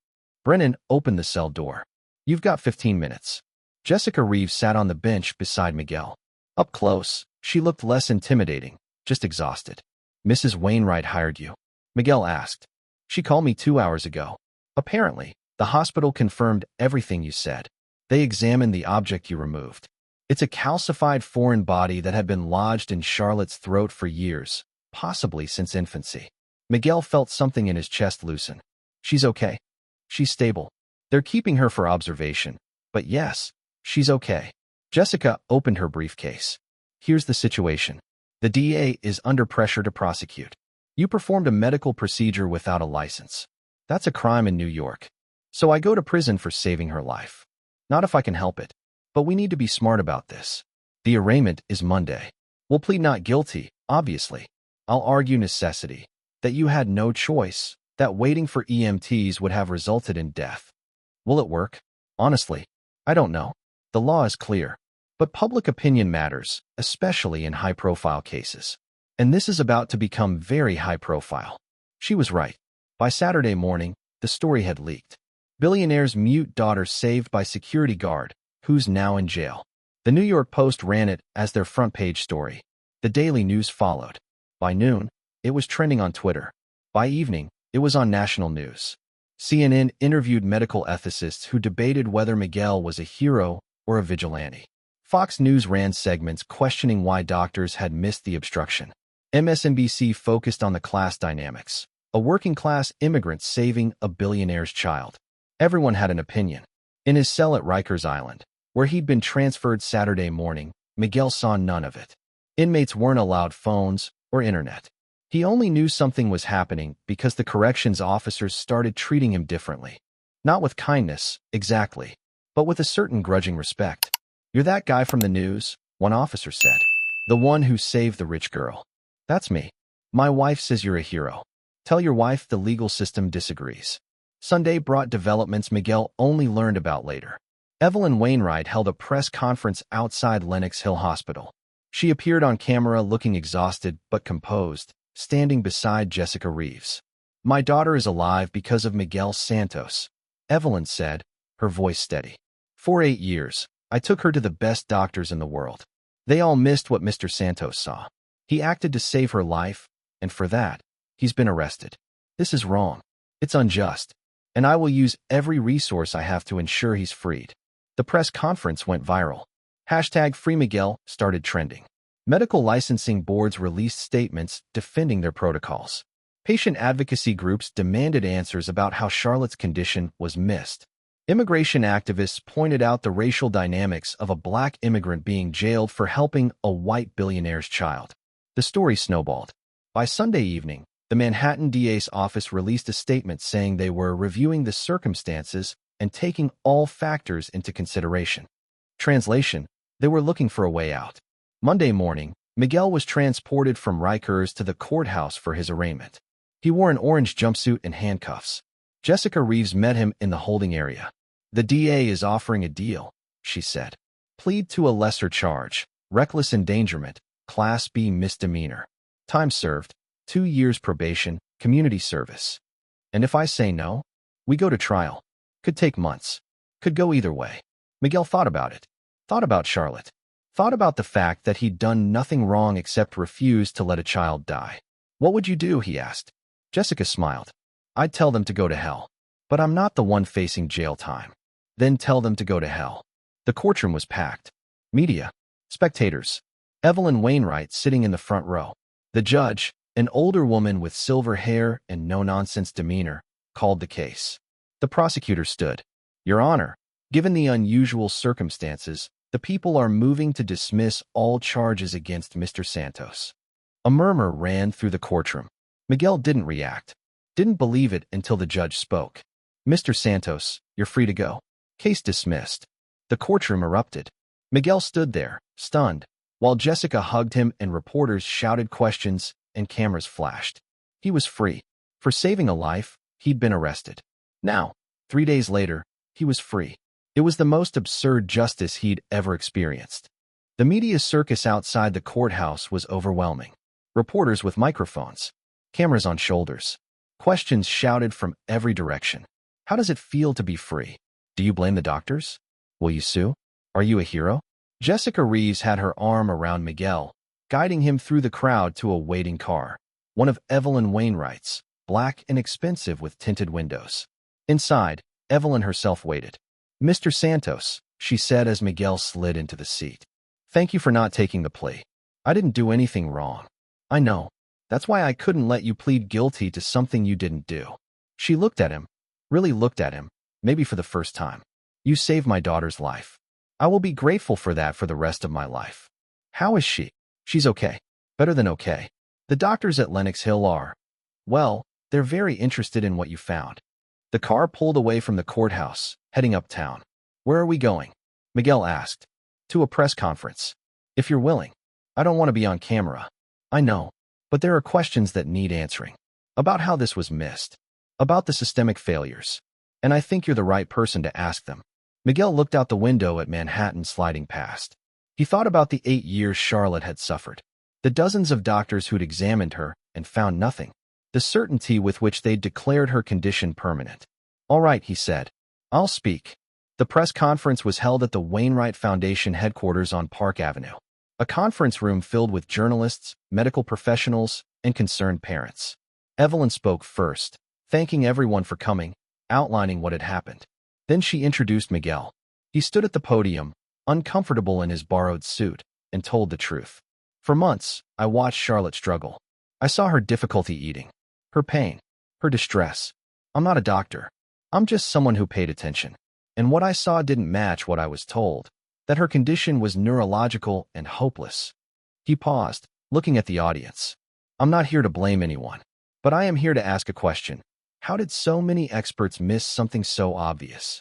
Brennan opened the cell door. You've got 15 minutes. Jessica Reeves sat on the bench beside Miguel. Up close, she looked less intimidating, just exhausted. Mrs. Wainwright hired you? Miguel asked. She called me 2 hours ago. Apparently, the hospital confirmed everything you said. They examined the object you removed. It's a calcified foreign body that had been lodged in Charlotte's throat for years, possibly since infancy. Miguel felt something in his chest loosen. She's okay. She's stable. They're keeping her for observation. But yes, she's okay. Jessica opened her briefcase. Here's the situation. The DA is under pressure to prosecute. You performed a medical procedure without a license. That's a crime in New York. So I go to prison for saving her life. Not if I can help it. But we need to be smart about this. The arraignment is Monday. We'll plead not guilty, obviously. I'll argue necessity, that you had no choice, that waiting for EMTs would have resulted in death. Will it work? Honestly, I don't know. The law is clear. But public opinion matters, especially in high-profile cases. And this is about to become very high-profile. She was right. By Saturday morning, the story had leaked. Billionaire's mute daughter saved by security guard, who's now in jail. The New York Post ran it as their front-page story. The Daily News followed. By noon, it was trending on Twitter. By evening, it was on national news. CNN interviewed medical ethicists who debated whether Miguel was a hero or a vigilante. Fox News ran segments questioning why doctors had missed the obstruction. MSNBC focused on the class dynamics. A working-class immigrant saving a billionaire's child. Everyone had an opinion. In his cell at Rikers Island, where he'd been transferred Saturday morning, Miguel saw none of it. Inmates weren't allowed phones or internet. He only knew something was happening because the corrections officers started treating him differently. Not with kindness, exactly, but with a certain grudging respect. "You're that guy from the news," one officer said. "The one who saved the rich girl." "That's me. My wife says you're a hero. Tell your wife the legal system disagrees." Sunday brought developments Miguel only learned about later. Evelyn Wainwright held a press conference outside Lenox Hill Hospital. She appeared on camera looking exhausted but composed, standing beside Jessica Reeves. "My daughter is alive because of Miguel Santos," Evelyn said, her voice steady. "For 8 years, I took her to the best doctors in the world. They all missed what Mr. Santos saw. He acted to save her life, and for that, he's been arrested. This is wrong. It's unjust. And I will use every resource I have to ensure he's freed." The press conference went viral. #FreeMiguel started trending. Medical licensing boards released statements defending their protocols. Patient advocacy groups demanded answers about how Charlotte's condition was missed. Immigration activists pointed out the racial dynamics of a black immigrant being jailed for helping a white billionaire's child. The story snowballed. By Sunday evening, the Manhattan DA's office released a statement saying they were reviewing the circumstances and taking all factors into consideration. Translation: they were looking for a way out. Monday morning, Miguel was transported from Rikers to the courthouse for his arraignment. He wore an orange jumpsuit and handcuffs. Jessica Reeves met him in the holding area. "The DA is offering a deal," she said. "Plead to a lesser charge, reckless endangerment, Class B misdemeanor. Time served, 2 years probation, community service. And if I say no, we go to trial. Could take months. Could go either way." Miguel thought about it. Thought about Charlotte. Thought about the fact that he'd done nothing wrong except refuse to let a child die. "What would you do?" he asked. Jessica smiled. "I'd tell them to go to hell. But I'm not the one facing jail time." "Then tell them to go to hell." The courtroom was packed. Media. Spectators. Evelyn Wainwright sitting in the front row. The judge, an older woman with silver hair and no-nonsense demeanor, called the case. The prosecutor stood. "Your Honor, given the unusual circumstances, the people are moving to dismiss all charges against Mr. Santos." A murmur ran through the courtroom. Miguel didn't react. Didn't believe it until the judge spoke. "Mr. Santos, you're free to go. Case dismissed." The courtroom erupted. Miguel stood there, stunned, while Jessica hugged him and reporters shouted questions and cameras flashed. He was free. For saving a life, he'd been arrested. Now, 3 days later, he was free. It was the most absurd justice he'd ever experienced. The media circus outside the courthouse was overwhelming. Reporters with microphones. Cameras on shoulders. Questions shouted from every direction. How does it feel to be free? Do you blame the doctors? Will you sue? Are you a hero? Jessica Reeves had her arm around Miguel, guiding him through the crowd to a waiting car. One of Evelyn Wainwright's, black and expensive with tinted windows. Inside, Evelyn herself waited. "Mr. Santos," she said as Miguel slid into the seat. "Thank you for not taking the plea. I didn't do anything wrong. I know. That's why I couldn't let you plead guilty to something you didn't do." She looked at him, really looked at him, maybe for the first time. "You saved my daughter's life. I will be grateful for that for the rest of my life." "How is she?" "She's okay. Better than okay. The doctors at Lenox Hill are, well, they're very interested in what you found." The car pulled away from the courthouse, heading uptown. "Where are we going?" Miguel asked. "To a press conference. If you're willing. I don't want to be on camera." "I know, but there are questions that need answering. About how this was missed. About the systemic failures. And I think you're the right person to ask them." Miguel looked out the window at Manhattan sliding past. He thought about the 8 years Charlotte had suffered. The dozens of doctors who'd examined her and found nothing. The certainty with which they'd declared her condition permanent. "All right," he said. "I'll speak." The press conference was held at the Wainwright Foundation headquarters on Park Avenue. A conference room filled with journalists, medical professionals, and concerned parents. Evelyn spoke first, thanking everyone for coming, outlining what had happened. Then she introduced Miguel. He stood at the podium, uncomfortable in his borrowed suit, and told the truth. For months, I watched Charlotte struggle. I saw her difficulty eating, her pain, her distress. I'm not a doctor. I'm just someone who paid attention. And what I saw didn't match what I was told, that her condition was neurological and hopeless. He paused, looking at the audience. I'm not here to blame anyone, but I am here to ask a question. How did so many experts miss something so obvious?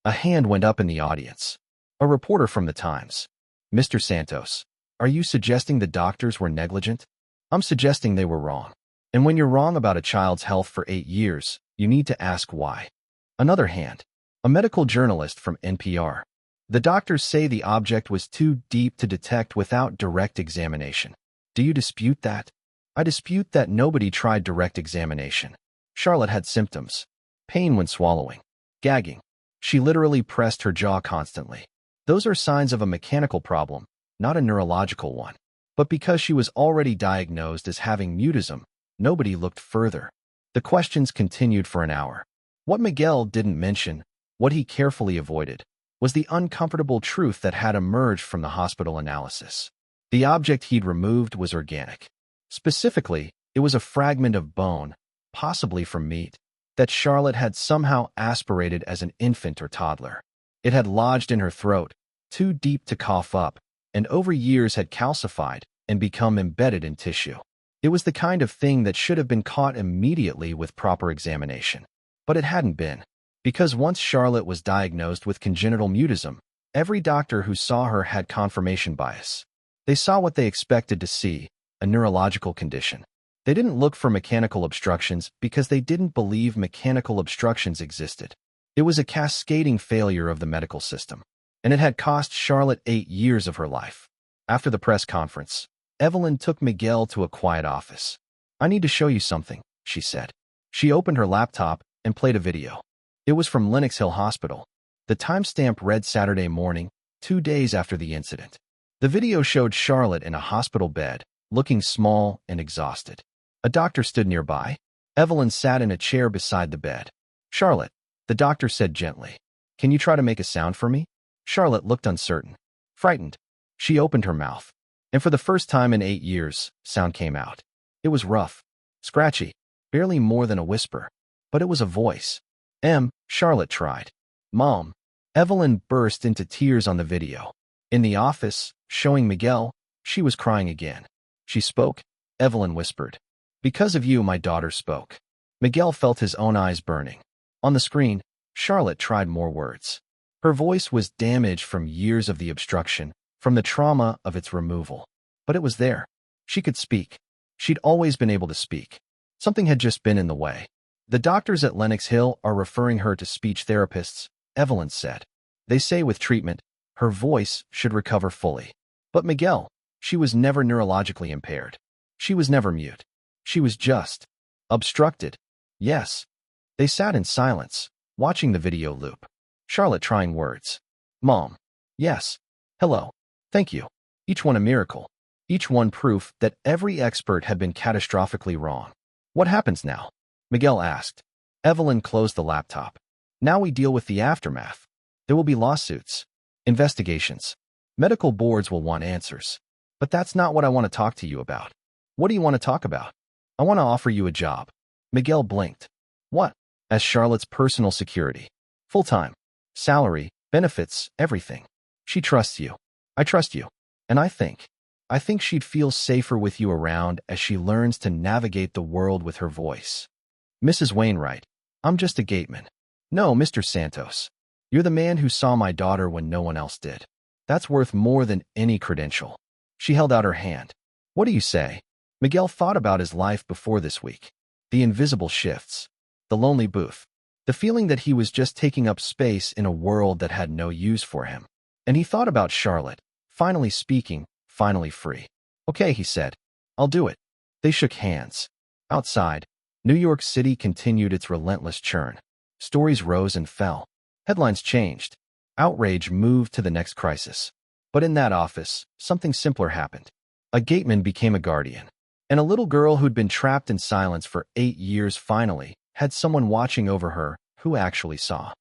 A hand went up in the audience. A reporter from the Times. Mr. Santos, are you suggesting the doctors were negligent? I'm suggesting they were wrong. And when you're wrong about a child's health for 8 years, you need to ask why. Another hand. A medical journalist from NPR. The doctors say the object was too deep to detect without direct examination. Do you dispute that? I dispute that nobody tried direct examination. Charlotte had symptoms. Pain when swallowing. Gagging. She literally pressed her jaw constantly. Those are signs of a mechanical problem, not a neurological one. But because she was already diagnosed as having mutism, nobody looked further. The questions continued for an hour. What Miguel didn't mention, what he carefully avoided, was the uncomfortable truth that had emerged from the hospital analysis. The object he'd removed was organic. Specifically, it was a fragment of bone, possibly from meat, that Charlotte had somehow aspirated as an infant or toddler. It had lodged in her throat, too deep to cough up, and over years had calcified and become embedded in tissue. It was the kind of thing that should have been caught immediately with proper examination. But it hadn't been. Because once Charlotte was diagnosed with congenital mutism, every doctor who saw her had confirmation bias. They saw what they expected to see, a neurological condition. They didn't look for mechanical obstructions because they didn't believe mechanical obstructions existed. It was a cascading failure of the medical system. And it had cost Charlotte 8 years of her life. After the press conference, Evelyn took Miguel to a quiet office. I need to show you something, she said. She opened her laptop and played a video. It was from Lenox Hill Hospital. The timestamp read Saturday morning, 2 days after the incident. The video showed Charlotte in a hospital bed, looking small and exhausted. A doctor stood nearby. Evelyn sat in a chair beside the bed. Charlotte, the doctor said gently. Can you try to make a sound for me? Charlotte looked uncertain. Frightened. She opened her mouth. And for the first time in 8 years, sound came out. It was rough, scratchy, barely more than a whisper. But it was a voice. Charlotte tried. Mom. Evelyn burst into tears on the video. In the office, showing Miguel, she was crying again. She spoke. Evelyn whispered. Because of you, my daughter spoke. Miguel felt his own eyes burning. On the screen, Charlotte tried more words. Her voice was damaged from years of the obstruction, from the trauma of its removal. But it was there. She could speak. She'd always been able to speak. Something had just been in the way. The doctors at Lenox Hill are referring her to speech therapists, Evelyn said. They say with treatment, her voice should recover fully. But Miguel, she was never neurologically impaired. She was never mute. She was just obstructed. Yes. They sat in silence, watching the video loop. Charlotte trying words. Mom. Yes. Hello. Thank you. Each one a miracle. Each one proof that every expert had been catastrophically wrong. What happens now? Miguel asked. Evelyn closed the laptop. Now we deal with the aftermath. There will be lawsuits, investigations. Medical boards will want answers. But that's not what I want to talk to you about. What do you want to talk about? I want to offer you a job. Miguel blinked. What? As Charlotte's personal security. Full-time. Salary, benefits, everything. She trusts you. I trust you. And I think she'd feel safer with you around as she learns to navigate the world with her voice. Mrs. Wainwright, I'm just a gateman. No, Mr. Santos. You're the man who saw my daughter when no one else did. That's worth more than any credential. She held out her hand. What do you say? Miguel thought about his life before this week. The invisible shifts. The lonely booth. The feeling that he was just taking up space in a world that had no use for him. And he thought about Charlotte, finally speaking, finally free. Okay, he said. I'll do it. They shook hands. Outside, New York City continued its relentless churn. Stories rose and fell. Headlines changed. Outrage moved to the next crisis. But in that office, something simpler happened. A gateman became a guardian. And a little girl who'd been trapped in silence for 8 years finally had someone watching over her who actually saw.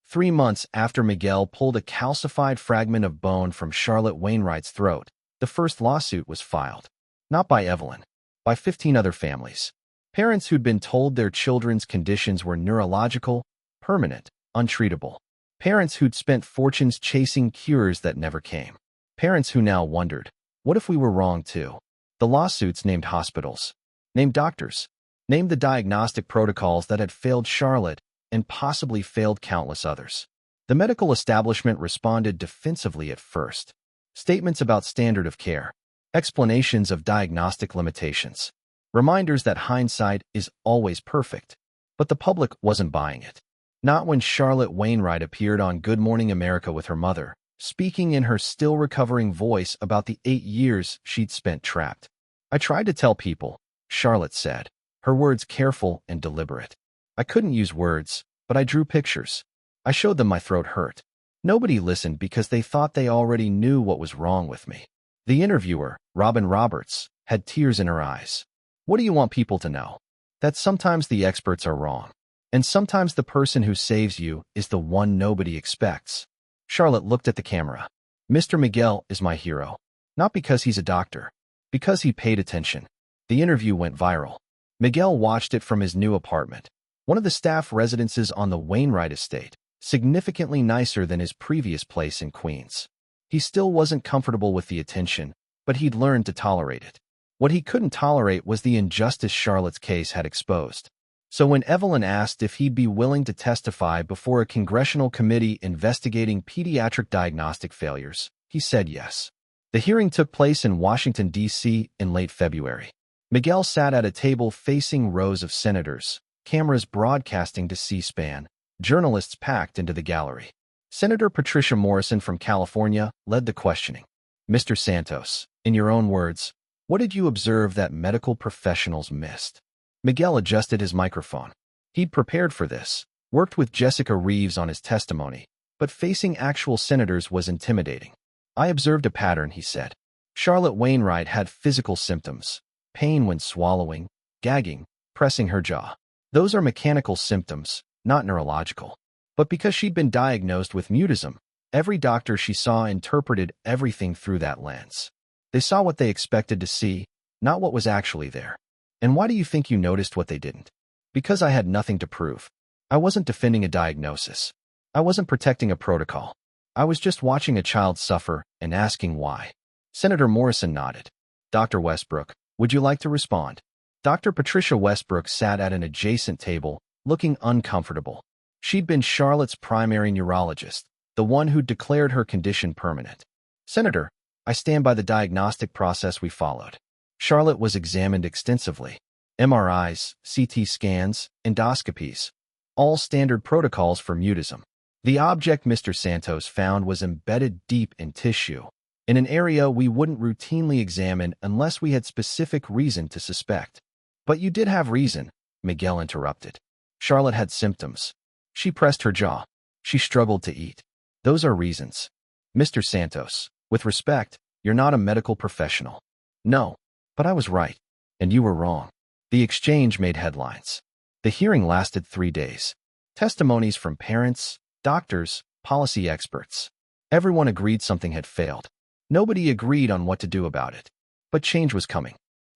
3 months after Miguel pulled a calcified fragment of bone from Charlotte Wainwright's throat, the first lawsuit was filed. Not by Evelyn, by 15 other families. Parents who'd been told their children's conditions were neurological, permanent, untreatable. Parents who'd spent fortunes chasing cures that never came. Parents who now wondered, what if we were wrong too? The lawsuits named hospitals, named doctors, named the diagnostic protocols that had failed Charlotte and possibly failed countless others. The medical establishment responded defensively at first. Statements about standard of care, explanations of diagnostic limitations, reminders that hindsight is always perfect. But the public wasn't buying it. Not when Charlotte Wainwright appeared on Good Morning America with her mother, speaking in her still-recovering voice about the 8 years she'd spent trapped. I tried to tell people, Charlotte said, her words careful and deliberate. I couldn't use words, but I drew pictures. I showed them my throat hurt. Nobody listened because they thought they already knew what was wrong with me. The interviewer, Robin Roberts, had tears in her eyes. What do you want people to know? That sometimes the experts are wrong. And sometimes the person who saves you is the one nobody expects. Charlotte looked at the camera. Mr. Miguel is my hero. Not because he's a doctor. Because he paid attention. The interview went viral. Miguel watched it from his new apartment, one of the staff residences on the Wainwright estate, significantly nicer than his previous place in Queens. He still wasn't comfortable with the attention, but he'd learned to tolerate it. What he couldn't tolerate was the injustice Charlotte's case had exposed. So when Evelyn asked if he'd be willing to testify before a congressional committee investigating pediatric diagnostic failures, he said yes. The hearing took place in Washington, D.C. in late February. Miguel sat at a table facing rows of senators, cameras broadcasting to C-SPAN, journalists packed into the gallery. Senator Patricia Morrison from California led the questioning. Mr. Santos, in your own words, what did you observe that medical professionals missed? Miguel adjusted his microphone. He'd prepared for this, worked with Jessica Reeves on his testimony, but facing actual senators was intimidating. I observed a pattern, he said. Charlotte Wainwright had physical symptoms, pain when swallowing, gagging, pressing her jaw. Those are mechanical symptoms, not neurological. But because she'd been diagnosed with mutism, every doctor she saw interpreted everything through that lens. They saw what they expected to see, not what was actually there. And why do you think you noticed what they didn't? Because I had nothing to prove. I wasn't defending a diagnosis. I wasn't protecting a protocol. I was just watching a child suffer and asking why. Senator Morrison nodded. Dr. Westbrook, would you like to respond? Dr. Patricia Westbrook sat at an adjacent table, looking uncomfortable. She'd been Charlotte's primary neurologist, the one who declared her condition permanent. Senator, I stand by the diagnostic process we followed. Charlotte was examined extensively. MRIs, CT scans, endoscopies. All standard protocols for mutism. The object Mr. Santos found was embedded deep in tissue, in an area we wouldn't routinely examine unless we had specific reason to suspect. But you did have reason, Miguel interrupted. Charlotte had symptoms. She pressed her jaw. She struggled to eat. Those are reasons. Mr. Santos, with respect, you're not a medical professional. No, but I was right, and you were wrong. The exchange made headlines. The hearing lasted 3 days. Testimonies from parents, doctors, policy experts. Everyone agreed something had failed. Nobody agreed on what to do about it. But change was coming.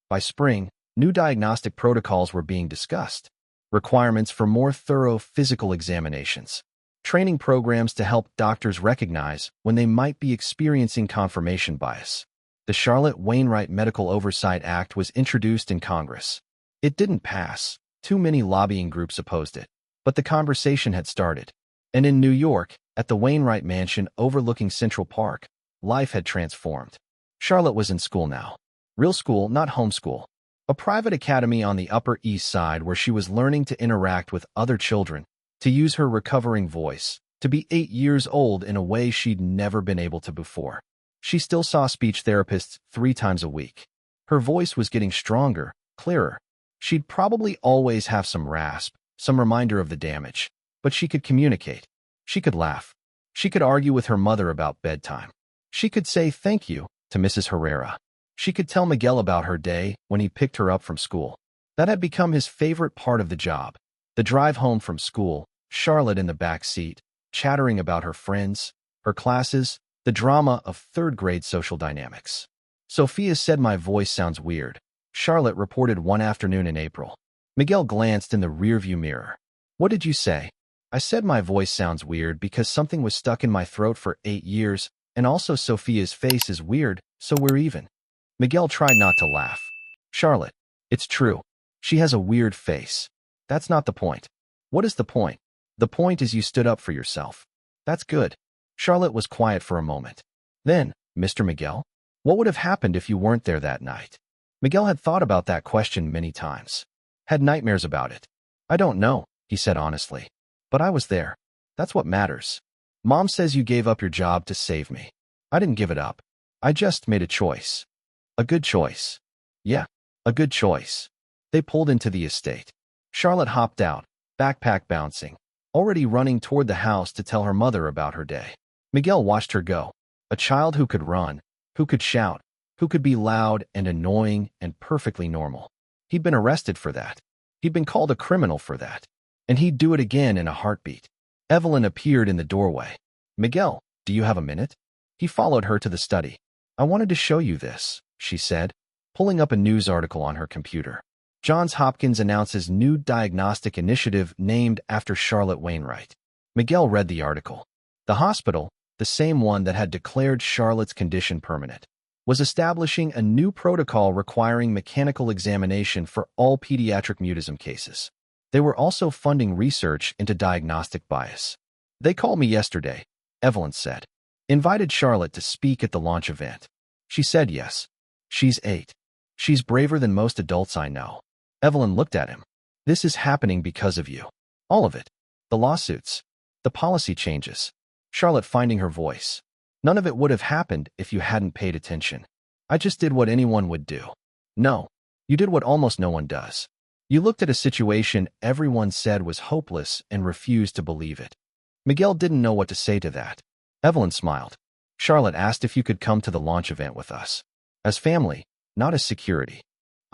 By spring, new diagnostic protocols were being discussed. Requirements for more thorough physical examinations. Training programs to help doctors recognize when they might be experiencing confirmation bias. The Charlotte Wainwright Medical Oversight Act was introduced in Congress. It didn't pass. Too many lobbying groups opposed it. But the conversation had started. And in New York, at the Wainwright Mansion overlooking Central Park, life had transformed. Charlotte was in school now. Real school, not homeschool. A private academy on the Upper East Side where she was learning to interact with other children, to use her recovering voice, to be 8 years old in a way she'd never been able to before. She still saw speech therapists 3 times a week. Her voice was getting stronger, clearer. She'd probably always have some rasp, some reminder of the damage, but she could communicate. She could laugh. She could argue with her mother about bedtime. She could say thank you to Mrs. Herrera. She could tell Miguel about her day when he picked her up from school. That had become his favorite part of the job. The drive home from school, Charlotte in the back seat, chattering about her friends, her classes, the drama of third-grade social dynamics. Sophia said my voice sounds weird, Charlotte reported one afternoon in April. Miguel glanced in the rearview mirror. What did you say? I said my voice sounds weird because something was stuck in my throat for 8 years, and also Sophia's face is weird, so we're even. Miguel tried not to laugh. Charlotte, it's true. She has a weird face. That's not the point. What is the point? The point is you stood up for yourself. That's good. Charlotte was quiet for a moment. Then, Mr. Miguel, what would have happened if you weren't there that night? Miguel had thought about that question many times. Had nightmares about it. I don't know, he said honestly. But I was there. That's what matters. Mom says you gave up your job to save me. I didn't give it up. I just made a choice. A good choice. Yeah, a good choice. They pulled into the estate. Charlotte hopped out, backpack bouncing, already running toward the house to tell her mother about her day. Miguel watched her go. A child who could run, who could shout, who could be loud and annoying and perfectly normal. He'd been arrested for that. He'd been called a criminal for that. And he'd do it again in a heartbeat. Evelyn appeared in the doorway. Miguel, do you have a minute? He followed her to the study. I wanted to show you this, she said, pulling up a news article on her computer. Johns Hopkins announces new diagnostic initiative named after Charlotte Wainwright. Miguel read the article. The hospital, the same one that had declared Charlotte's condition permanent, was establishing a new protocol requiring mechanical examination for all pediatric mutism cases. They were also funding research into diagnostic bias. They called me yesterday, Evelyn said. Invited Charlotte to speak at the launch event. She said yes. She's 8. She's braver than most adults I know. Evelyn looked at him. This is happening because of you. All of it. The lawsuits. The policy changes. Charlotte finding her voice. None of it would have happened if you hadn't paid attention. I just did what anyone would do. No. You did what almost no one does. You looked at a situation everyone said was hopeless and refused to believe it. Miguel didn't know what to say to that. Evelyn smiled. Charlotte asked if you could come to the launch event with us. As family, not as security.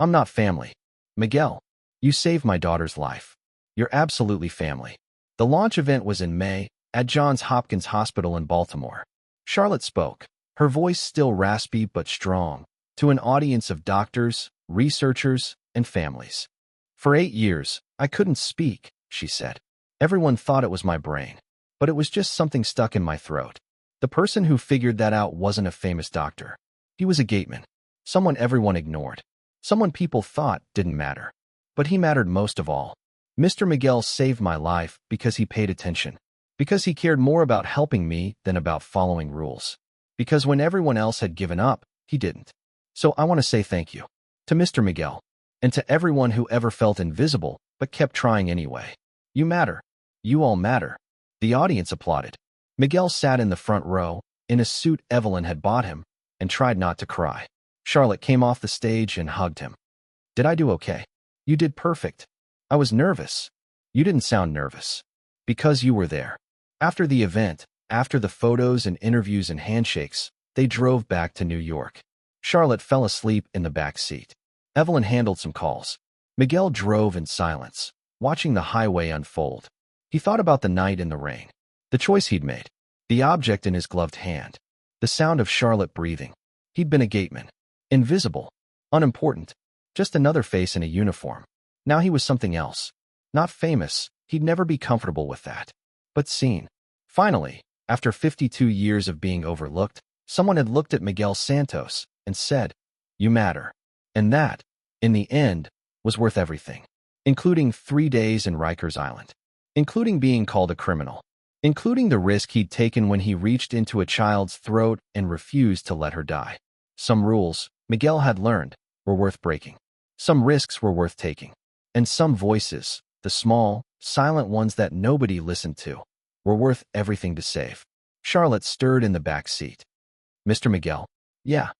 I'm not family. Miguel, you saved my daughter's life. You're absolutely family. The launch event was in May, at Johns Hopkins Hospital in Baltimore. Charlotte spoke, her voice still raspy but strong, to an audience of doctors, researchers, and families. For 8 years, I couldn't speak, she said. Everyone thought it was my brain, but it was just something stuck in my throat. The person who figured that out wasn't a famous doctor. He was a Gateman, someone everyone ignored, someone people thought didn't matter. But he mattered most of all. Mr. Miguel saved my life because he paid attention, because he cared more about helping me than about following rules, because when everyone else had given up, he didn't. So I want to say thank you to Mr. Miguel. And to everyone who ever felt invisible but kept trying anyway. You matter. You all matter. The audience applauded. Miguel sat in the front row, in a suit Evelyn had bought him, and tried not to cry. Charlotte came off the stage and hugged him. Did I do okay? You did perfect. I was nervous. You didn't sound nervous. Because you were there. After the event, after the photos and interviews and handshakes, they drove back to New York. Charlotte fell asleep in the back seat. Evelyn handled some calls. Miguel drove in silence, watching the highway unfold. He thought about the night in the rain, the choice he'd made, the object in his gloved hand, the sound of Charlotte breathing. He'd been a Gateman, invisible, unimportant, just another face in a uniform. Now he was something else. Not famous, he'd never be comfortable with that. But seen. Finally, after 52 years of being overlooked, someone had looked at Miguel Santos and said, "You matter." And that, in the end, was worth everything, including 3 days in Rikers Island, including being called a criminal, including the risk he'd taken when he reached into a child's throat and refused to let her die. Some rules, Miguel had learned, were worth breaking. Some risks were worth taking. And some voices, the small, silent ones that nobody listened to, were worth everything to save. Charlotte stirred in the back seat. Mr. Miguel, yeah.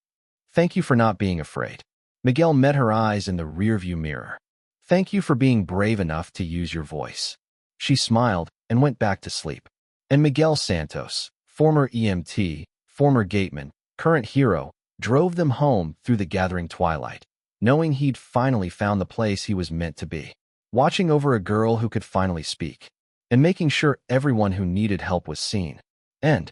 Thank you for not being afraid. Miguel met her eyes in the rearview mirror. Thank you for being brave enough to use your voice. She smiled and went back to sleep. And Miguel Santos, former EMT, former Gateman, current hero, drove them home through the gathering twilight, knowing he'd finally found the place he was meant to be, watching over a girl who could finally speak. and making sure everyone who needed help was seen. And